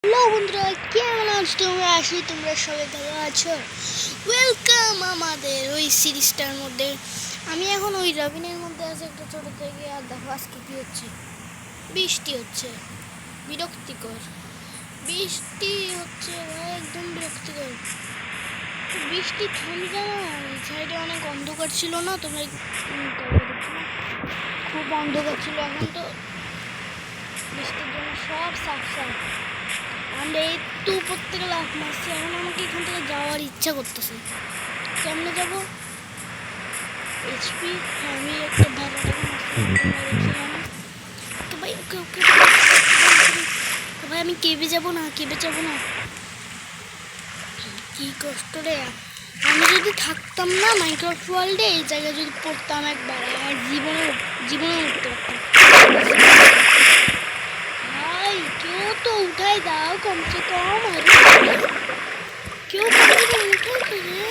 Hello বন্ধুরা, কেমন আছো তোমরা? আসলে তোমরা সবাই ভালো আছো। ওয়েলকাম আমাদের ওই সিরিজটার মধ্যে। আমি এখন ওই রবিনের মধ্যে আছি একটা ছোটো থেকে। আর দেখো আজকে কী হচ্ছে, বৃষ্টি হচ্ছে, বিরক্তিকর বৃষ্টি হচ্ছে ভাই, একদম বিরক্তিকর। বৃষ্টি থামছে না। সাইডে অনেক অন্ধকার ছিল না, তোমরা খুব অন্ধকার ছিল। এখন তো বৃষ্টির জন্য সব সাফ সাফ। আমরা এই তো উপর থেকে লাফ মারছি। এখন আমাকে এখান থেকে যাওয়ার ইচ্ছা করতেছে। কেমনে যাব? এইচপি, আমি একটা ভেড়াটাকে মারছিলাম। তো ভাই ওকে ওকে তো ভাই আমি কেবে যাব না, কেবে যাব না। কি কষ্ট রে। আমি যদি থাকতাম না মাইনক্রাফট ওয়ার্ল্ডে, এই জায়গায় যদি পড়তাম একবার, আর জীবনে জীবনে উঠতে পারতাম। ভাই কেউ তো উঠাই দাও কমসে কম। কেউ কমসে কম উঠাই তো রে,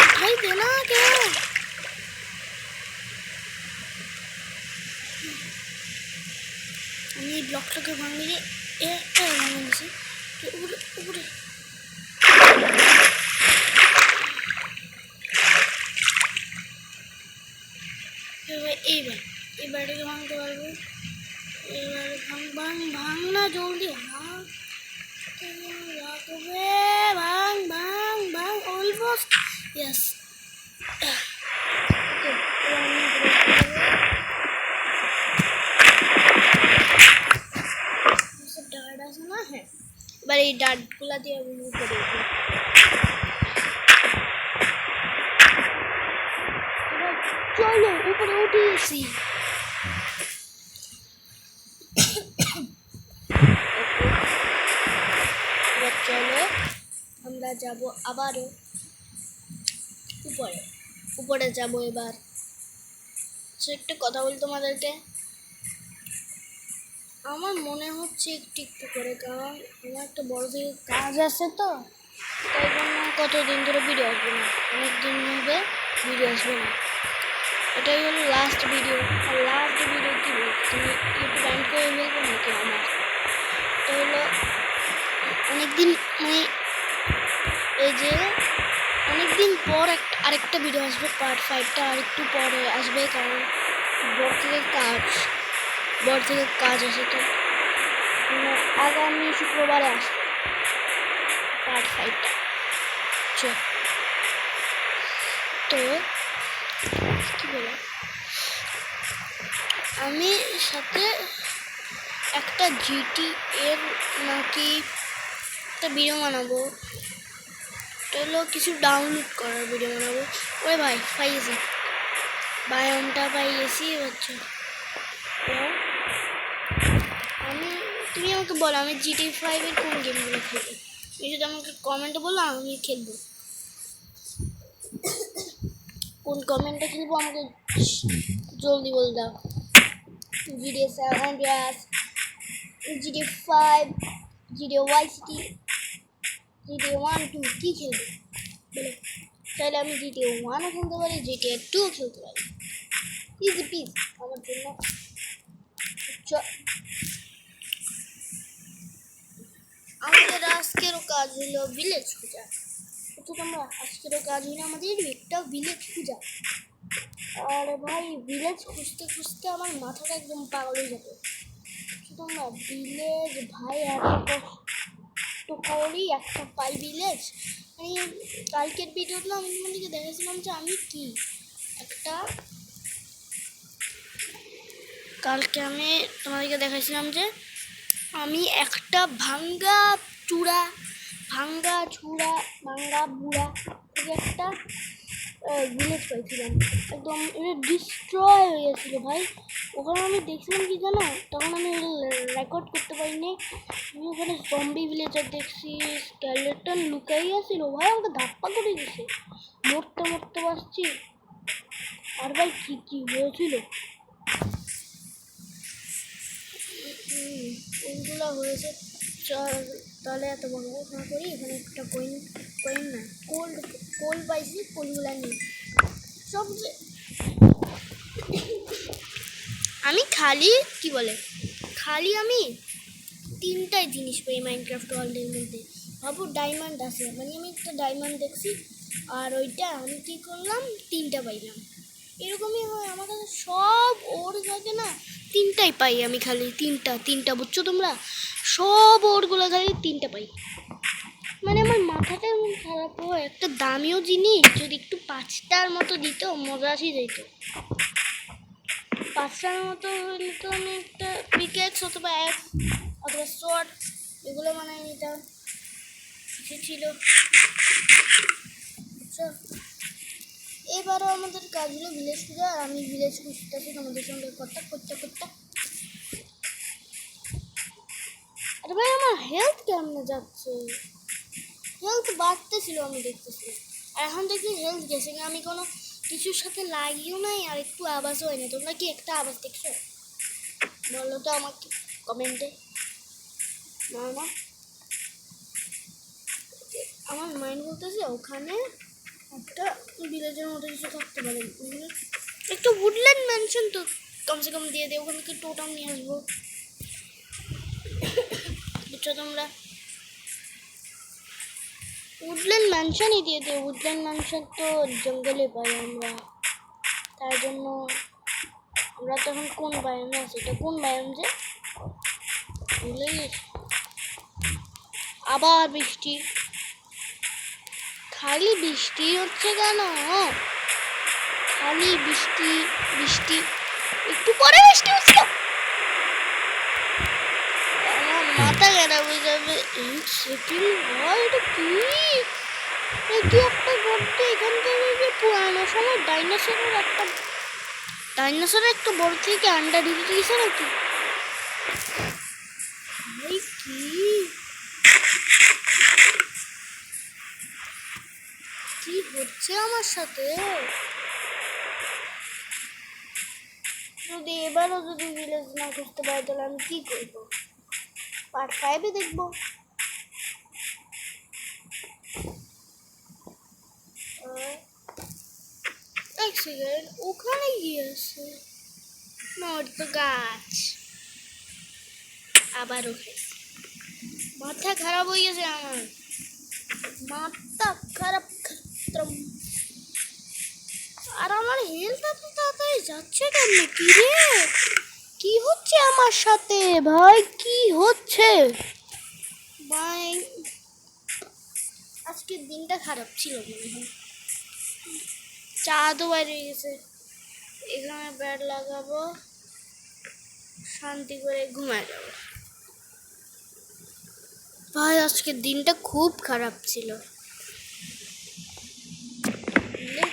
উঠাই দে না কেউ। আমি এই ব্লকটাকে ভাঙিয়ে ভাঙিয়ে দিয়েছি। উপরে উপরে এইবার এটাকে ভাঙতে পারবো। এবার ভাঙ ভাঙ ভাঙ না, জলদি ভাঙ লাগবে। ভাঙ ভাঙ ভাঙ, অলমোস্ট ইয়েস। ডার্ট আছে না? হ্যাঁ, এবার এই ডার্টগুলা দিয়ে রিমুভ করে দেবো। চলো উপরে উঠে গেছি। এবার চলো আমরা যাব আবারও উপরে। উপরে যাব এবার। একটা কথা বলি তোমাদেরকে, আমার মনে হচ্ছে একটু একটু করে, কারণ আমার একটা বড় দিকে কাজ আছে তো, তাই জন্য কতদিন ধরে ভিডিও আসবে না, অনেক দিন হবে ভিডিও আসবে না। এটাই হলো লাস্ট ভিডিও। আর লাস্ট ভিডিও কি তুমি ইউটিউব ব্যান করে ফেলবো নাকি আমার? এটা হলো অনেকদিন, মানে এই যে অনেকদিন পর আরেকটা ভিডিও আসবে, পার্ট 5টা আর একটু পরে আসবে, কারণ বড় থেকে কাজ আসে তো, আগামী শুক্রবারে আসবে পার্ট 5টা। তো কি বলে, আমি সাথে একটা জিটি এর নাকি একটা ভিডিও বানাবো। এটা হলো কিছু ডাউনলোড করার ভিডিও বানাবো। ওই ভাই পাইয়েছি, বায়োমটা পাইয়েছি হচ্ছে। তুমি আমাকে বলো আমি GTA 5 কোন গেমগুলো খেলবো। তুমি যদি আমাকে কমেন্টে বলো আমি খেলবো। কোন কমেন্টে খেলবো আমাকে জলদি বলে দাও। GTA San Andreas, GTA 5, GTA Vice City, GTA 1, 2 কী খেলবো বলো। তাহলে আমি GTA 1ও খেলতে পারি, GTA 2ও খেলতে পারি। ইজি পিজ আমার জন্য। আমাদের আজকেরও কাজ হলো ভিলেজ খোঁজা। তোমরা আজকেরও কাজ হলো আমাদের একটা ভিলেজ খোঁজা। আর ভাই ভিলেজ খুঁজতে খুঁজতে আমার মাথাটা একদম পাগল হয়ে যাবে। তোমরা ভিলেজ ভাই এত কষ্ট করি একটা পাই ভিলেজ। আমি কালকের ভিডিওগুলো আমি তোমাদেরকে দেখেছিলাম যে আমি কি একটা, কালকে আমি তোমাদেরকে দেখাইছিলাম যে আমি একটা ভাঙ্গা বুড়া থেকে একটা ভিলেজ পাইছিলাম। একদম ডিস্ট্রয় হয়ে গেছিলো ভাই। ওখানে আমি দেখছিলাম কি জানো, তখন আমি রেকর্ড করতে পারিনি। আমি ওখানে জম্বি ভিলেজার দেখছি, স্কেলেটন লুকাই আছিল ভাই, আমাকে ধাপ্পা করে গেছে, মরতে মরতে পারছি। আর ভাই কি কি হয়েছিল ওইগুলো হয়েছে। তাহলে এত বড় না করি, এখানে একটা কয়েন না কোল পাইছি, কোলগুলা নিই সব। আমি খালি কি বলে, খালি আমি তিনটাই জিনিস পাই মাইনক্রাফট ওয়ার্ল্ডের মধ্যে। ভাবো ডায়মন্ড আছে, মানে আমি একটা ডায়মন্ড দেখছি আর ওইটা আমি কী করলাম, তিনটা পাইলাম। এরকমই হয় আমার কাছে, সব ওর থাকে না, তিনটাই পাই আমি, খালি তিনটা তিনটা, বুঝছো তোমরা? সব ওরগুলো খালি তিনটা পাই। মানে আমার মাথাটা এমন খারাপ হয়, একটা দামিও জিনিস যদি একটু 5টার মতো দিত মজা আসি যেত। 5টার মতো হলে তো আমি একটা পিকেক্স অথবা অ্যাক্স অথবা শর্ট এগুলো বানাই নিতাম, ছিল। এবারও আমাদের কাজ হলো ভিলেজ খুঁজে, আর আমি ভিলেজ খুঁজতেছি তোমাদের সঙ্গে কথা করতে করতে। আরে ভাই আমার হেলথ কেমনে যাচ্ছে, হেলথ বাড়তেছিল আমি দেখতেছি, আর এখন দেখি হেলথ গেছে না। আমি কোনো কিছুর সাথে লাগিও নাই আর একটু আওয়াজও হয় না। তোমরা কি একটা আওয়াজ দেখছো? বলো তো আমাকে কমেন্টে। না না, আমার মাইন্ড বলতেছে ওখানে একটা ভিলেজের মতো কিছু থাকতে পারে। একটু উডল্যান্ড ম্যানশন তো কমসে কম দিয়ে দে, ওখানে কি টোটাম নিয়ে আসবো, বুঝছো তোমরা? উডল্যান্ড ম্যানশনই দিয়ে দে, উডল্যান্ড ম্যানশন তো জঙ্গলে পাই আমরা। তার জন্য আমরা তখন কোন বায়ামে আছি, এটা কোন বায়াম যে ভুলে গেছি। আবার বৃষ্টি, খালি বৃষ্টি হচ্ছে কেন? খালি বৃষ্টি বৃষ্টি, একটু পরে বৃষ্টি হচ্ছে, আমার মাথা খারাপ হয়ে যাবে। এক সেকেন্ড ভাই, এটা কি? এটি একটা গর্ত, এখান থেকে যে পুরানো সময় ডাইনোসরের একটা বড় থেকে আন্ডা ঢুকে গেছে নাকি ভাই? কি হচ্ছে আমার সাথে? যদি এবারও যদি ভিলেজ না করতে পারি তাহলে আমি কি করবো? পার্ট 5-এ দেখবো। এক সেকেন্ড, ওখানে গিয়েছে না, ওটা তো গাছ। আবারও মাথা খারাপ হয়ে গেছে আমার, মাথা খারাপ খতম। আর আমার হেলথ এত তাড়াতাড়ি যাচ্ছে কেন? কি রে, কি হচ্ছে আমার সাথে ভাই, কি হচ্ছে ভাই? আজকের দিনটা খারাপ ছিল মনে হয়। চাঁদও বাইরে গেছে, এখানে ব্যাট লাগাবো, শান্তি করে ঘুমায় যাবো। ভাই আজকের দিনটা খুব খারাপ ছিল।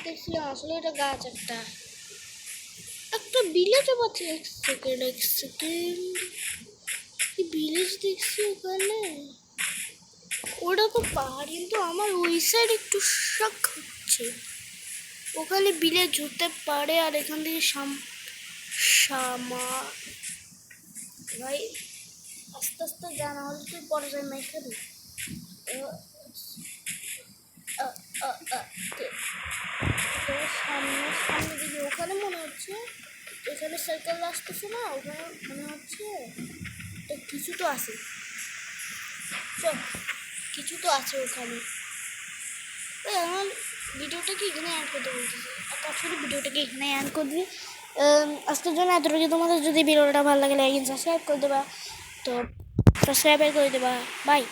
দেখছিলাম আসলে এটা গাছ, একটা একটা ভিলেজও পাচ্ছি। এক সেকেন্ড এক সেকেন্ড, ভিলেজ দেখছি ওখানে, ওটা তো পাহাড়, কিন্তু আমার ওই সাইড একটু শক হচ্ছে ওখানে ভিলেজ হতে পারে। আর এখান থেকে শামা ভাই আস্তে আস্তে জানা হলে তুই পরে যাই মাই খাবি। সামনে সামনে দিকে ওখানে মনে হচ্ছে, এখানে সাইকেল আসতেছে না, ওখানে মনে হচ্ছে কিছু তো আছে, চল কিছু তো আছে ওখানে। আমার ভিডিওটাকে এখানে অ্যাড করতে বলতেছি, আর কাজ করে ভিডিওটাকে এখানে অ্যাড করে দিবি। আজকের জন্য এতটুকু। তোমাদের যদি ভিডিওটা ভালো লাগে লাইক সাবস্ক্রাইব করে দেবা, তো সাবস্ক্রাইব করে দেবা। বাই।